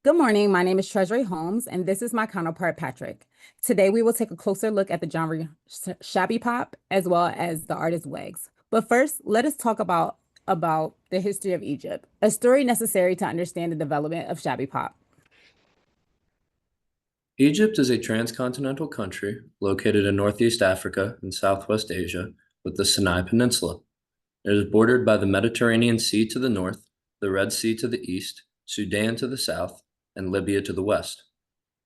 Good morning. My name is Treasury Holmes, and this is my counterpart, Patrick. Today, we will take a closer look at the genre Shabby Pop as well as the artist Wegz. But first, let us talk about the history of Egypt, a story necessary to understand the development of Shabby Pop. Egypt is a transcontinental country located in Northeast Africa and Southwest Asia with the Sinai Peninsula. It is bordered by the Mediterranean Sea to the north, the Red Sea to the east, Sudan to the south, and Libya to the west.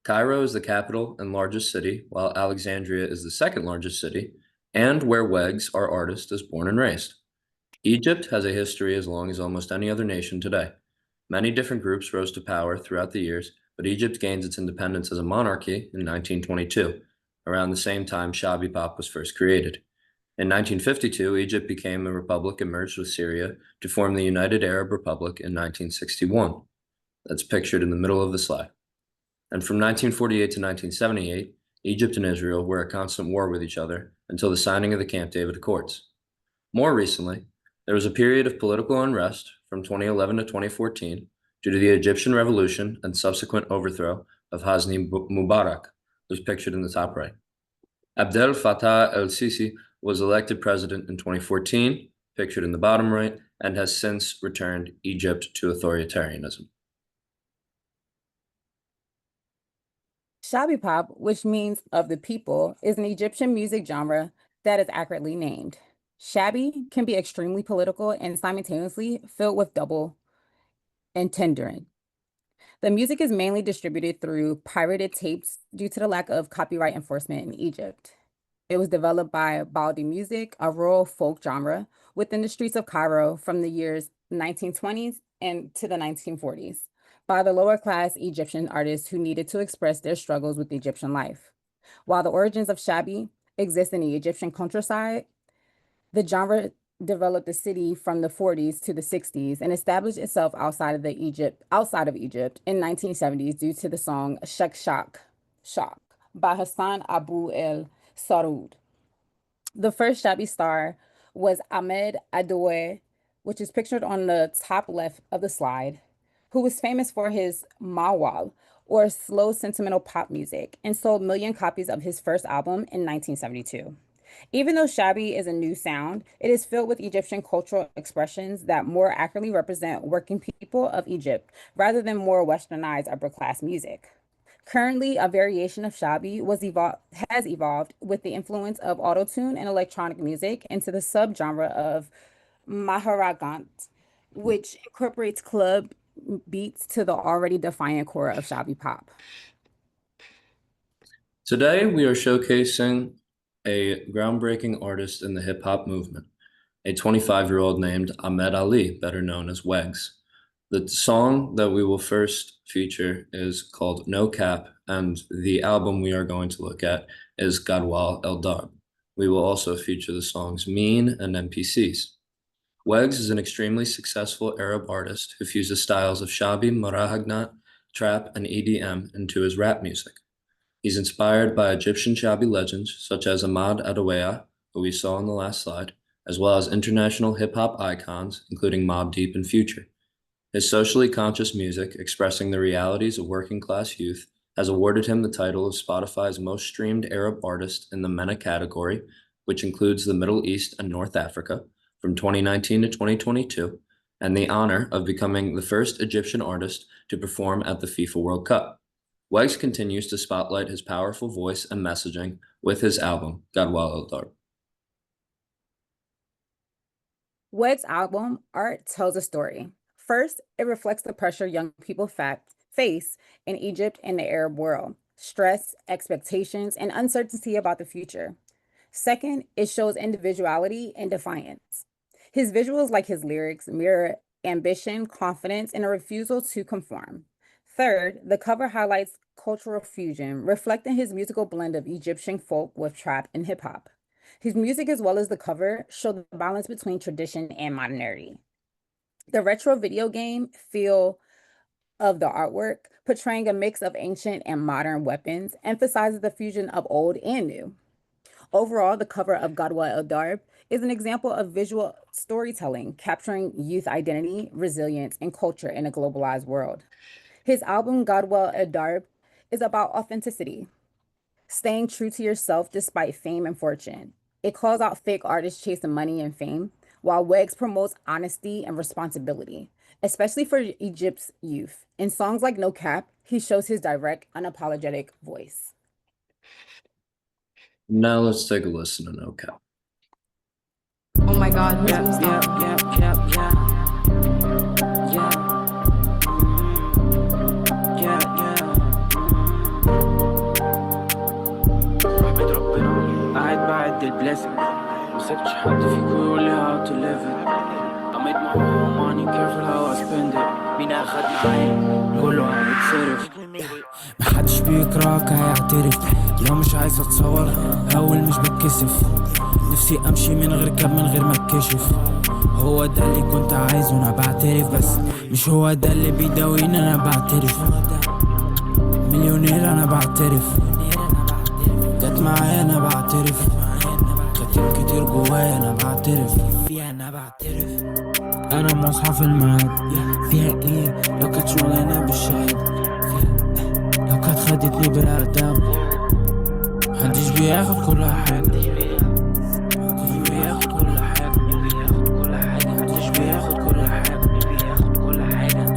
Cairo is the capital and largest city, while Alexandria is the second largest city, and where Wegz, our artist, is born and raised. Egypt has a history as long as almost any other nation today. Many different groups rose to power throughout the years, but Egypt gained its independence as a monarchy in 1922, around the same time Shaabi Pop was first created. In 1952, Egypt became a republic and merged with Syria to form the United Arab Republic in 1961. That's pictured in the middle of the slide. And from 1948 to 1978, Egypt and Israel were at constant war with each other until the signing of the Camp David Accords. More recently, there was a period of political unrest from 2011 to 2014 due to the Egyptian revolution and subsequent overthrow of Hosni Mubarak, who's pictured in the top right. Abdel Fattah el-Sisi was elected president in 2014, pictured in the bottom right, and has since returned Egypt to authoritarianism. Shabby Pop, which means of the people, is an Egyptian music genre that is accurately named. Shabby can be extremely political and simultaneously filled with double entendering. The music is mainly distributed through pirated tapes due to the lack of copyright enforcement in Egypt. It was developed by Baldi music, a rural folk genre within the streets of Cairo from the years 1920s and to the 1940s by the lower class Egyptian artists who needed to express their struggles with Egyptian life. While the origins of Shabby exist in the Egyptian countryside, the genre developed the city from the 40s to the 60s and established itself outside of Egypt in 1970s due to the song Shak by Hassan Abu El Saroud. The first Shabby star was Ahmed Adoue, which is pictured on the top left of the slide, who was famous for his mawal, or slow sentimental pop music, and sold million copies of his first album in 1972. Even though Shabby is a new sound, it is filled with Egyptian cultural expressions that more accurately represent working people of Egypt rather than more westernized upper class music. Currently, a variation of Shabby has evolved with the influence of autotune and electronic music into the subgenre of Maharagant, which incorporates club beats to the already defiant core of Shabby Pop. Today, we are showcasing a groundbreaking artist in the hip hop movement, a 25-year-old named Ahmed Ali, better known as Wegz. The song that we will first feature is called No Cap, and the album we are going to look at is Gadwal El Darb. We will also feature the songs Mean and NPCs. Wegz is an extremely successful Arab artist who fuses styles of Shabi, Marahagnat, trap, and EDM into his rap music. He's inspired by Egyptian Shaabi legends such as Ahmad Adaweya, who we saw on the last slide, as well as international hip-hop icons, including Mobb Deep and Future. His socially conscious music, expressing the realities of working-class youth, has awarded him the title of Spotify's most streamed Arab artist in the MENA category, which includes the Middle East and North Africa, from 2019 to 2022, and the honor of becoming the first Egyptian artist to perform at the FIFA World Cup. Wegz continues to spotlight his powerful voice and messaging with his album, Gadwal El Darb. Wed's album, Art, tells a story. First, it reflects the pressure young people face in Egypt and the Arab world, stress, expectations, and uncertainty about the future. Second, it shows individuality and defiance. His visuals, like his lyrics, mirror ambition, confidence, and a refusal to conform. Third, the cover highlights cultural fusion, reflecting his musical blend of Egyptian folk with trap and hip hop. His music, as well as the cover, show the balance between tradition and modernity. The retro video game feel of the artwork, portraying a mix of ancient and modern weapons, emphasizes the fusion of old and new. Overall, the cover of Gadwa El Darb is an example of visual storytelling, capturing youth identity, resilience, and culture in a globalized world. His album Godwell Darb is about authenticity, staying true to yourself despite fame and fortune. It calls out fake artists chasing money and fame, while Wegz promotes honesty and responsibility, especially for Egypt's youth. In songs like No Cap, he shows his direct, unapologetic voice. Now let's take a listen to No Cap. Oh my God, Yeah, yeah, yeah, yeah, yeah. Yeah, احمد ربنا قاعد بعد البليسنج مسكتش حد فيكو يقول لي how to live it. I made my own money, careful how I spend it. مين اخد معايا كله هيتصرف. محدش بيكرهك هيعترف. لو مش عايز اتصور هقول مش بتكسف. نفسي امشي من غير كاب من غير ما اتكشف. هو ده اللي كنت عايزه انا بعترف بس مش هو ده اللي بيداويني انا بعترف. مليونير انا بعترف. جت معايا انا بعترف. كاتب كتير جوايا انا بعترف. فيها انا بعترف. انا مصحف الميعاد فيها ايه لو كانت شغلانه بالشهد. لو كانت خدتني بالادب محدش بياخد كل حاجه. محدش بياخد كل حاجه. محدش بياخد كل حاجه.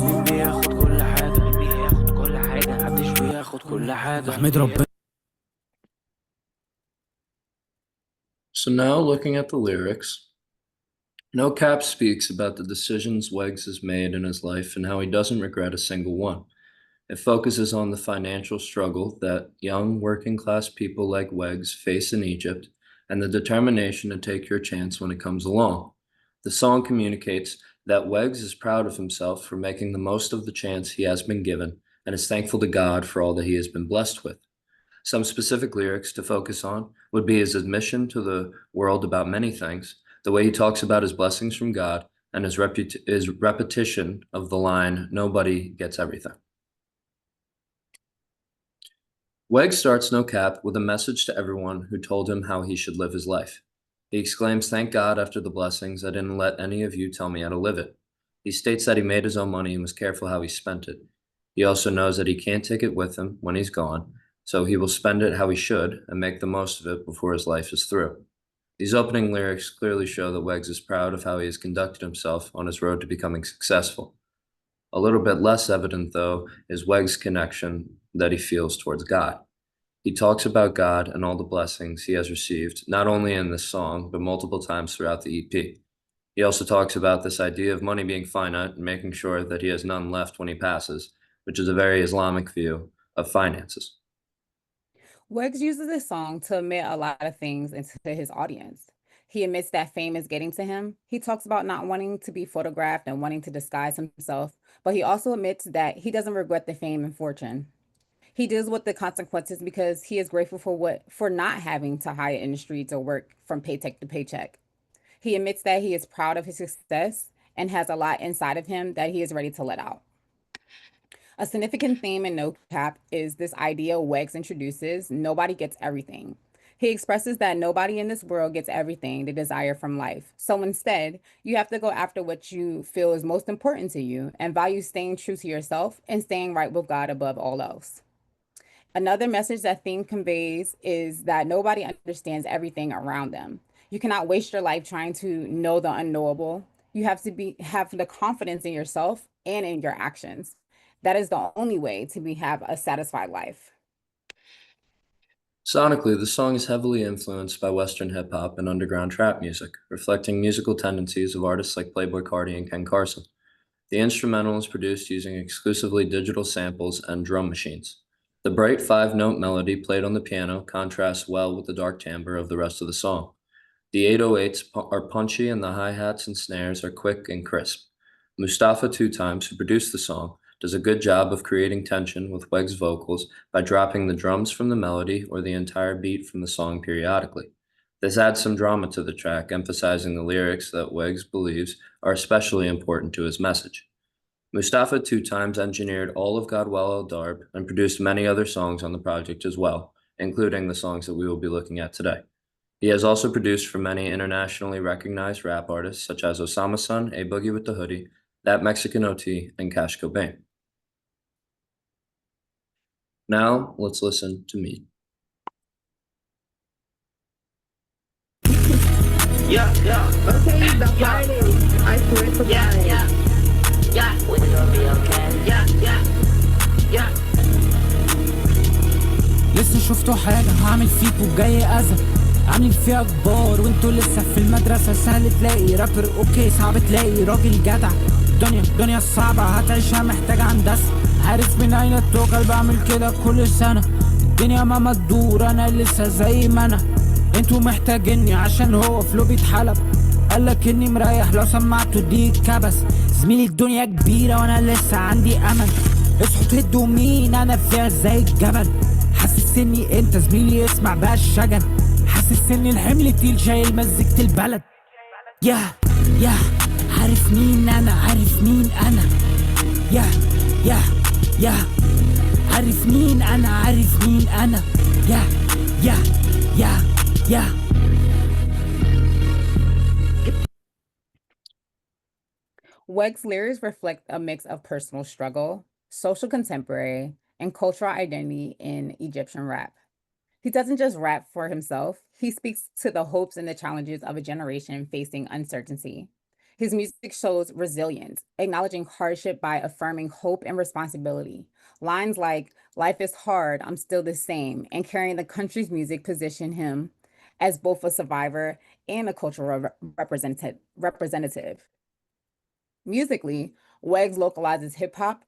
مين بياخد كل حاجه. محدش بياخد كل حاجه. احمد ربنا. So now looking at the lyrics, No Cap speaks about the decisions Wegz has made in his life and how he doesn't regret a single one. It focuses on the financial struggle that young working class people like Wegz face in Egypt and the determination to take your chance when it comes along. The song communicates that Wegz is proud of himself for making the most of the chance he has been given and is thankful to God for all that he has been blessed with. Some specific lyrics to focus on would be his admission to the world about many things, the way he talks about his blessings from God, and his repetition of the line, nobody gets everything. Wegz starts No Cap with a message to everyone who told him how he should live his life. He exclaims, "Thank God after the blessings, I didn't let any of you tell me how to live it." He states that he made his own money and was careful how he spent it. He also knows that he can't take it with him when he's gone, so he will spend it how he should and make the most of it before his life is through. These opening lyrics clearly show that Wegz is proud of how he has conducted himself on his road to becoming successful. A little bit less evident, though, is Wegz' connection that he feels towards God. He talks about God and all the blessings he has received, not only in this song, but multiple times throughout the EP. He also talks about this idea of money being finite and making sure that he has none left when he passes, which is a very Islamic view of finances. Wegz uses this song to admit a lot of things into his audience. He admits that fame is getting to him. He talks about not wanting to be photographed and wanting to disguise himself, but he also admits that he doesn't regret the fame and fortune. He deals with the consequences because he is grateful for not having to hire in the streets or work from paycheck to paycheck. He admits that he is proud of his success and has a lot inside of him that he is ready to let out. A significant theme in No Cap is this idea Wegz introduces: nobody gets everything. He expresses that nobody in this world gets everything they desire from life. So instead, you have to go after what you feel is most important to you and value staying true to yourself and staying right with God above all else. Another message that theme conveys is that nobody understands everything around them. You cannot waste your life trying to know the unknowable. You have to have the confidence in yourself and in your actions. That is the only way to have a satisfied life. Sonically, the song is heavily influenced by Western hip hop and underground trap music, reflecting musical tendencies of artists like Playboi Carti and Ken Carson. The instrumental is produced using exclusively digital samples and drum machines. The bright five-note melody played on the piano contrasts well with the dark timbre of the rest of the song. The 808s are punchy and the hi-hats and snares are quick and crisp. Mustafa Two Times, who produced the song, does a good job of creating tension with Wegz vocals by dropping the drums from the melody or the entire beat from the song periodically. This adds some drama to the track, emphasizing the lyrics that Wegz believes are especially important to his message. Mustafa Two Times engineered all of Godwell Darb and produced many other songs on the project as well, including the songs that we will be looking at today. He has also produced for many internationally recognized rap artists such as Osama Sun, A Boogie with the Hoodie, That Mexican OT, and Cash Cobain. Now, let's listen to me. Yeah, okay, the party. I swear to God. We're gonna be okay. Yeah. لسه شفتوا حاجة هعمل فيكوا جاي أذى عاملين فيها كبار وانتوا لسه في المدرسة سهل تلاقي رابر اوكي صعب تلاقي راجل جدع الدنيا الصعبة هتعيشها محتاجة هندسة عارف من أين التوكل بعمل كده كل سنة الدنيا ما تدور أنا لسه زي ما أنا انتوا محتاجيني عشان هو فلو بيتحلب قالك اني مريح لو سمعتوا دي كبس زميلي الدنيا كبيرة وانا لسه عندي امل اصحوا تهدوا مين انا فيها زي الجبل حاسس اني انت زميلي اسمع بقى الشجن حاسس ان الحمل تقيل شايل مزيكة البلد يا عارف مين انا عارف مين انا يا عارف مين انا عارف مين انا يا Weg's lyrics reflect a mix of personal struggle, social contemporary, and cultural identity in Egyptian rap. He doesn't just rap for himself, he speaks to the hopes and the challenges of a generation facing uncertainty. His music shows resilience, acknowledging hardship by affirming hope and responsibility. Lines like, "Life is hard, I'm still the same," and carrying the country's music position him as both a survivor and a cultural representative. Musically, Wegz localizes hip hop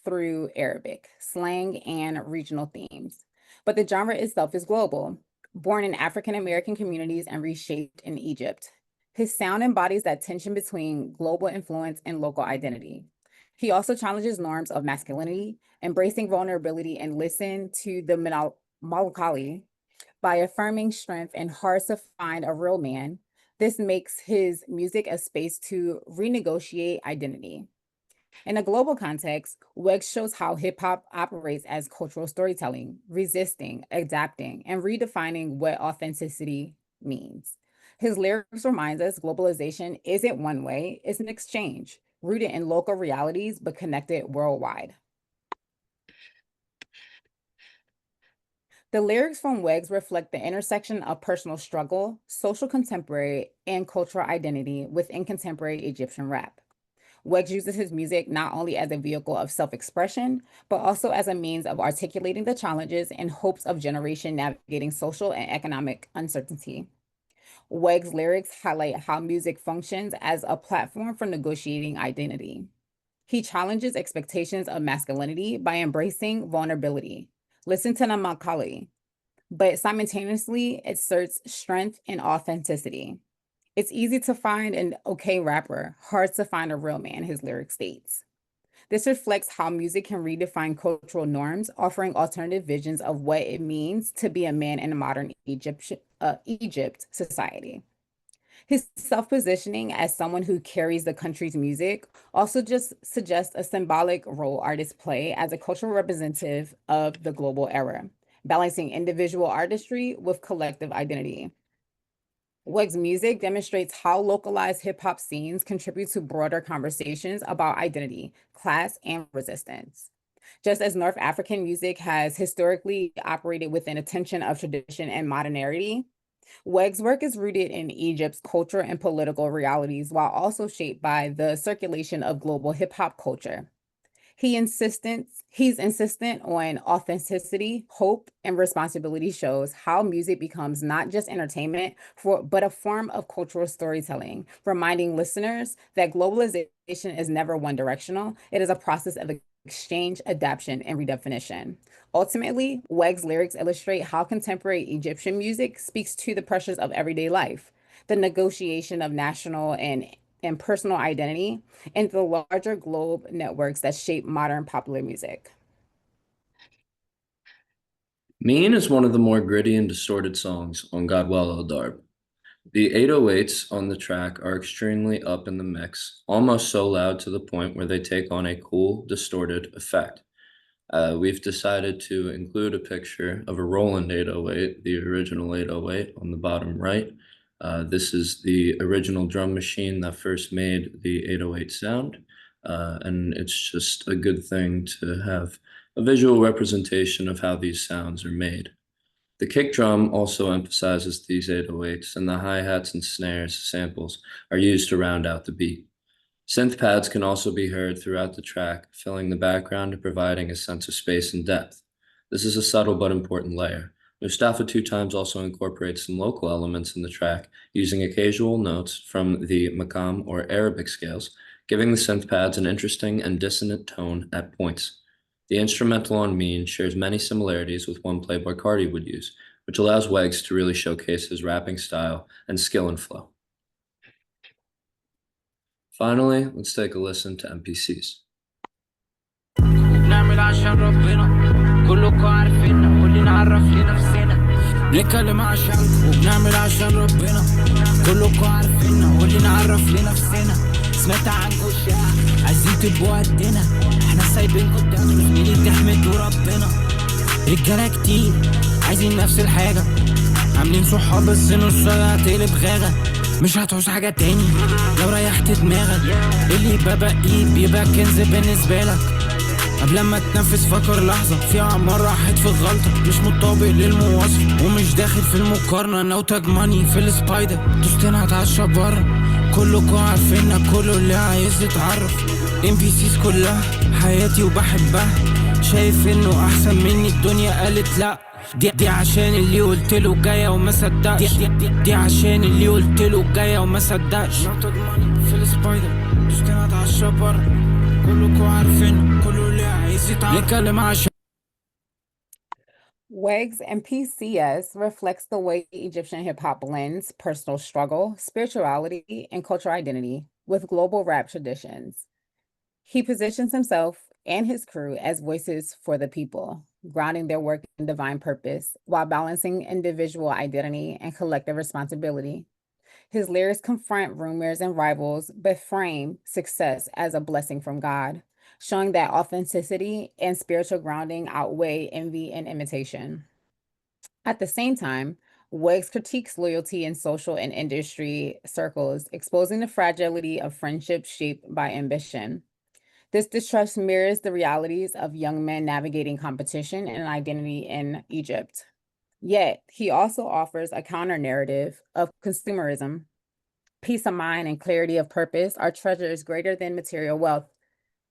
through Arabic, slang, and regional themes. But the genre itself is global, born in African American communities and reshaped in Egypt. His sound embodies that tension between global influence and local identity. He also challenges norms of masculinity, embracing vulnerability and listen to the Malakali by affirming strength and hard to find a real man. This makes his music a space to renegotiate identity. In a global context, Wegg shows how hip hop operates as cultural storytelling, resisting, adapting, and redefining what authenticity means. His lyrics remind us globalization isn't one way, it's an exchange, rooted in local realities but connected worldwide. The lyrics from Wegz reflect the intersection of personal struggle, social contemporary, and cultural identity within contemporary Egyptian rap. Wegz uses his music not only as a vehicle of self-expression, but also as a means of articulating the challenges and hopes of generation navigating social and economic uncertainty. Wegz lyrics highlight how music functions as a platform for negotiating identity. He challenges expectations of masculinity by embracing vulnerability. Listen to Namakali, but simultaneously asserts strength and authenticity. It's easy to find an okay rapper, hard to find a real man, his lyric states. This reflects how music can redefine cultural norms, offering alternative visions of what it means to be a man in a modern Egypt society. His self-positioning as someone who carries the country's music also just suggests a symbolic role artists play as a cultural representative of the global era, balancing individual artistry with collective identity. Weg's music demonstrates how localized hip hop scenes contribute to broader conversations about identity, class, and resistance. Just as North African music has historically operated within a tension of tradition and modernity, Weg's work is rooted in Egypt's culture and political realities while also shaped by the circulation of global hip hop culture. He's insistent on authenticity, hope, and responsibility shows how music becomes not just entertainment, but a form of cultural storytelling, reminding listeners that globalization is never one directional. It is a process of exchange, adaptation, and redefinition. Ultimately, Weg's lyrics illustrate how contemporary Egyptian music speaks to the pressures of everyday life, the negotiation of national and personal identity, and the larger globe networks that shape modern popular music. Mean is one of the more gritty and distorted songs on Godwell El Darb. The 808s on the track are extremely up in the mix, almost so loud to the point where they take on a cool, distorted effect. We've decided to include a picture of a Roland 808, the original 808 on the bottom right. This is the original drum machine that first made the 808 sound. and it's just a good thing to have a visual representation of how these sounds are made. The kick drum also emphasizes these 808s, and the hi-hats and snares samples are used to round out the beat. Synth pads can also be heard throughout the track, filling the background and providing a sense of space and depth. This is a subtle but important layer. Mustafa 2 Times also incorporates some local elements in the track, using occasional notes from the maqam or Arabic scales, giving the synth pads an interesting and dissonant tone at points. The instrumental on Mean shares many similarities with one Playboi Carti would use, which allows Wegz to really showcase his rapping style and skill and flow. Finally, let's take a listen to MPC's. بنعمل عشان ربنا كلكم عارفيننا واللي نعرف لنفسنا بنتكلم عشانكم وبنعمل عشان ربنا كلكم عارفيننا واللي نعرف لنفسنا سمعت عنكم الشعب عايزين تبقوا قدنا احنا سايبينكم تاكلوا زميلي تحمدوا ربنا رجاله كتير عايزين نفس الحاجه عاملين صحاب بس نصها هتقلب غاغه مش هتعوز حاجه تاني لو ريحت دماغك اللي ببقيه بيبقى كنز بالنسبه لك قبل ما تنفذ فكر لحظة فيها مرة راحت في غلطة مش مطابق للمواصفة ومش داخل في المقارنة نو تاج ماني في السبايدر دوستين هتعشى برا كلكوا عارفيننا كله اللي عايز يتعرف MPC's كلها حياتي وبحبها شايف انه احسن مني الدنيا قالت لا دي عشان اللي قلتله جاية وما صدقش دي عشان اللي قلتله جاية وما صدقش نو تاج ماني في السبايدر دوستين هتعشى برا Wegz and PCS reflects the way Egyptian hip-hop blends personal struggle, spirituality, and cultural identity with global rap traditions. He positions himself and his crew as voices for the people, grounding their work in divine purpose while balancing individual identity and collective responsibility. His lyrics confront rumors and rivals, but frame success as a blessing from God, showing that authenticity and spiritual grounding outweigh envy and imitation. At the same time, Wegz critiques loyalty in social and industry circles, exposing the fragility of friendships shaped by ambition. This distrust mirrors the realities of young men navigating competition and identity in Egypt. Yet, he also offers a counter-narrative of consumerism. Peace of mind and clarity of purpose are treasures greater than material wealth.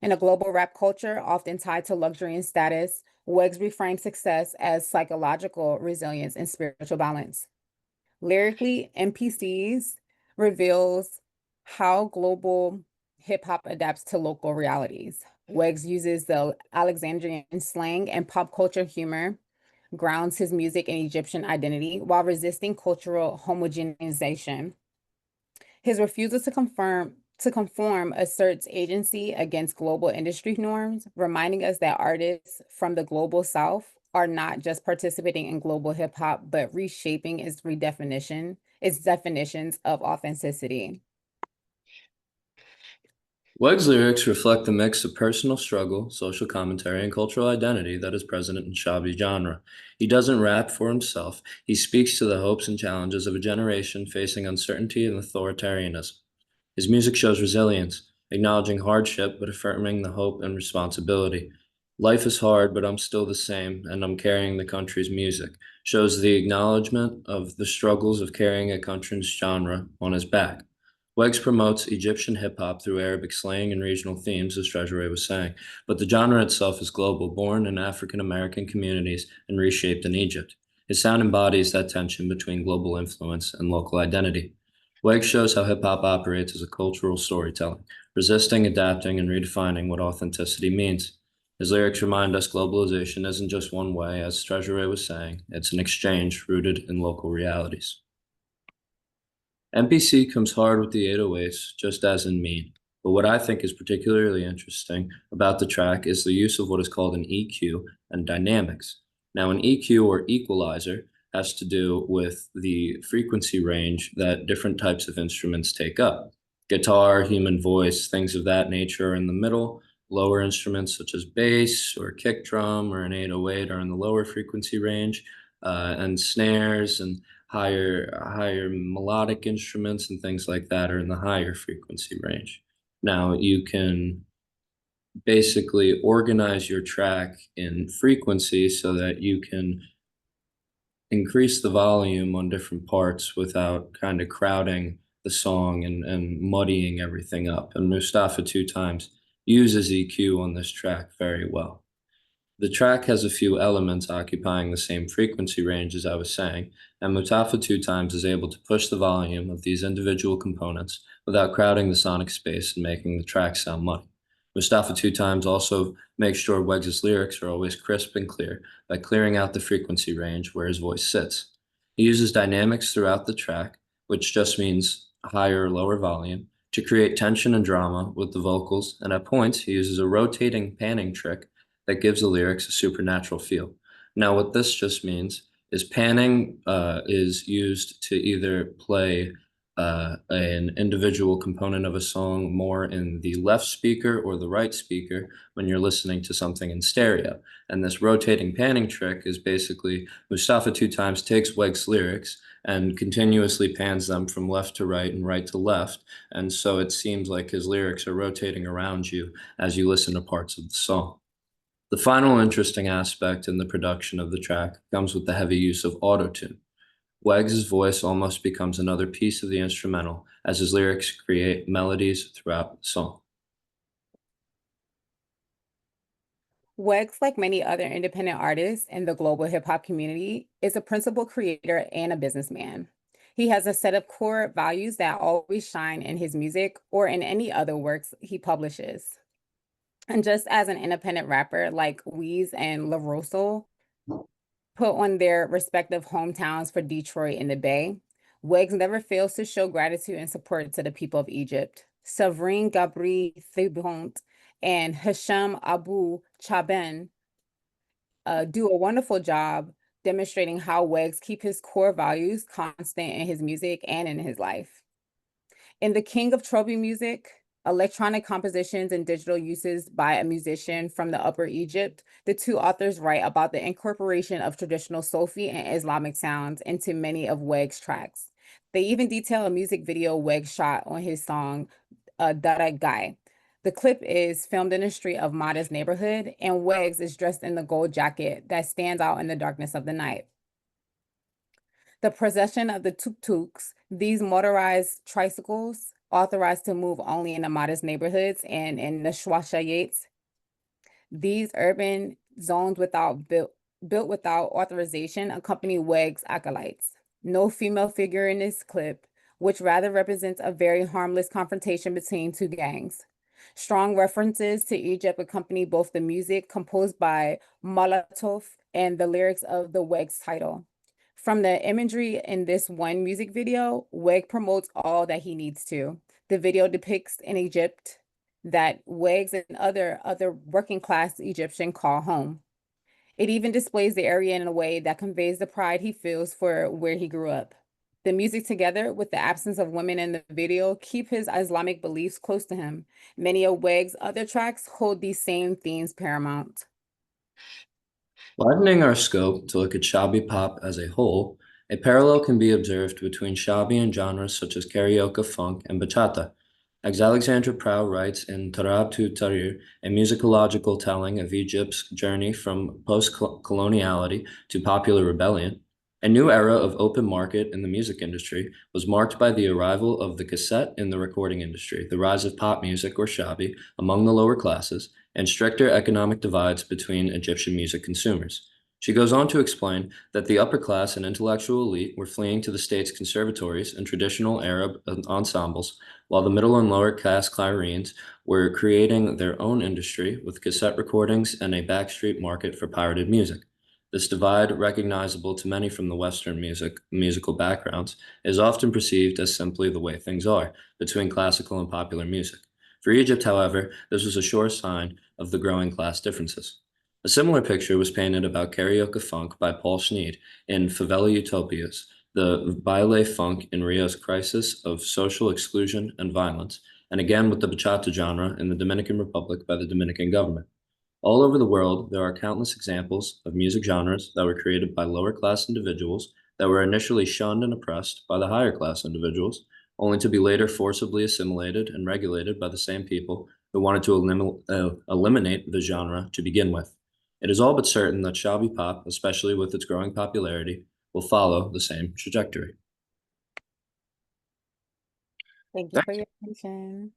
In a global rap culture often tied to luxury and status, Wegz reframes success as psychological resilience and spiritual balance. Lyrically, MPCs reveals how global hip-hop adapts to local realities. Wegz uses the Alexandrian slang and pop culture humor, grounds his music in Egyptian identity while resisting cultural homogenization. His refusal to conform asserts agency against global industry norms, reminding us that artists from the global South are not just participating in global hip hop, but reshaping its definitions of authenticity. Weg's lyrics reflect the mix of personal struggle, social commentary, and cultural identity that is present in Shaabi genre. He doesn't rap for himself. He speaks to the hopes and challenges of a generation facing uncertainty and authoritarianism. His music shows resilience, acknowledging hardship but affirming the hope and responsibility. Life is hard, but I'm still the same, and I'm carrying the country's music. Shows the acknowledgement of the struggles of carrying a country's genre on his back. Wegz promotes Egyptian hip-hop through Arabic slang and regional themes, as Treasury was saying, but the genre itself is global, born in African-American communities and reshaped in Egypt. His sound embodies that tension between global influence and local identity. Wegz shows how hip-hop operates as a cultural storytelling, resisting, adapting, and redefining what authenticity means. His lyrics remind us globalization isn't just one way, as Treasury was saying, it's an exchange rooted in local realities. MPC comes hard with the 808s, just as in Mean. But what I think is particularly interesting about the track is the use of what is called an EQ and dynamics. Now, an EQ or equalizer has to do with the frequency range that different types of instruments take up. Guitar, human voice, things of that nature are in the middle. Lower instruments such as bass or kick drum or an 808 are in the lower frequency range, and snares and higher melodic instruments and things like that are in the higher frequency range. Now, you can basically organize your track in frequency so that you can increase the volume on different parts without kind of crowding the song and muddying everything up. And Mustafa Two Times uses EQ on this track very well. The track has a few elements occupying the same frequency range as I was saying, and Mustafa Two Times is able to push the volume of these individual components without crowding the sonic space and making the track sound muddy. Mustafa Two Times also makes sure Wegz's lyrics are always crisp and clear by clearing out the frequency range where his voice sits. He uses dynamics throughout the track, which just means higher or lower volume, to create tension and drama with the vocals, and at points he uses a rotating panning trick that gives the lyrics a supernatural feel. Now, what this just means is panning is used to either play an individual component of a song more in the left speaker or the right speaker when you're listening to something in stereo. And this rotating panning trick is basically Mustafa Two Times takes Weg's lyrics and continuously pans them from left to right and right to left. And so it seems like his lyrics are rotating around you as you listen to parts of the song. The final interesting aspect in the production of the track comes with the heavy use of autotune. Wegz's voice almost becomes another piece of the instrumental as his lyrics create melodies throughout the song. Wegz, like many other independent artists in the global hip hop community, is a principal creator and a businessman. He has a set of core values that always shine in his music or in any other works he publishes. And just as an independent rapper like Wegz and La Rosso put on their respective hometowns for Detroit and the Bay, Wegz never fails to show gratitude and support to the people of Egypt. Savrine Gabri Thibont and Hisham Abu Chaben do a wonderful job demonstrating how Wegz keep his core values constant in his music and in his life. In The King of Trophy Music, electronic compositions and digital uses by a musician from the Upper Egypt, the two authors write about the incorporation of traditional Sufi and Islamic sounds into many of Weg's tracks. They even detail a music video Weg shot on his song, Dara Guy. The clip is filmed in the street of Mada's neighborhood, and Wegz is dressed in the gold jacket that stands out in the darkness of the night. The procession of the tuk-tuks, these motorized tricycles, authorized to move only in the modest neighborhoods and in the Shwashayates. These urban zones built without authorization accompany Weg's acolytes. No female figure in this clip, which rather represents a very harmless confrontation between two gangs. Strong references to Egypt accompany both the music composed by Molotov and the lyrics of the Weg's title. From the imagery in this one music video, Weg promotes all that he needs to. The video depicts an Egypt that Wegz and other working class Egyptian call home. It even displays the area in a way that conveys the pride he feels for where he grew up. The music, together with the absence of women in the video, keep his Islamic beliefs close to him. Many of Weg's other tracks hold these same themes paramount. Widening our scope to look at Shaabi Pop as a whole, a parallel can be observed between Shaabi and genres such as karaoke, funk, and bachata. As Alexandra Prow writes in Tarab tu Tarir, a musicological telling of Egypt's journey from post-coloniality to popular rebellion, a new era of open market in the music industry was marked by the arrival of the cassette in the recording industry, the rise of pop music or Shaabi among the lower classes, and stricter economic divides between Egyptian music consumers. She goes on to explain that the upper class and intellectual elite were fleeing to the state's conservatories and traditional Arab ensembles, while the middle and lower class clarions were creating their own industry with cassette recordings and a backstreet market for pirated music. This divide, recognizable to many from the Western musical backgrounds, is often perceived as simply the way things are between classical and popular music. For Egypt, however, this was a sure sign of the growing class differences. A similar picture was painted about karaoke funk by Paul Schneid in Favela Utopias, the baile funk in Rio's crisis of social exclusion and violence, and again with the bachata genre in the Dominican Republic by the Dominican government. All over the world, there are countless examples of music genres that were created by lower class individuals that were initially shunned and oppressed by the higher class individuals, only to be later forcibly assimilated and regulated by the same people who wanted to eliminate the genre to begin with. It is all but certain that Shaabi Pop, especially with its growing popularity, will follow the same trajectory. Thank you for your attention.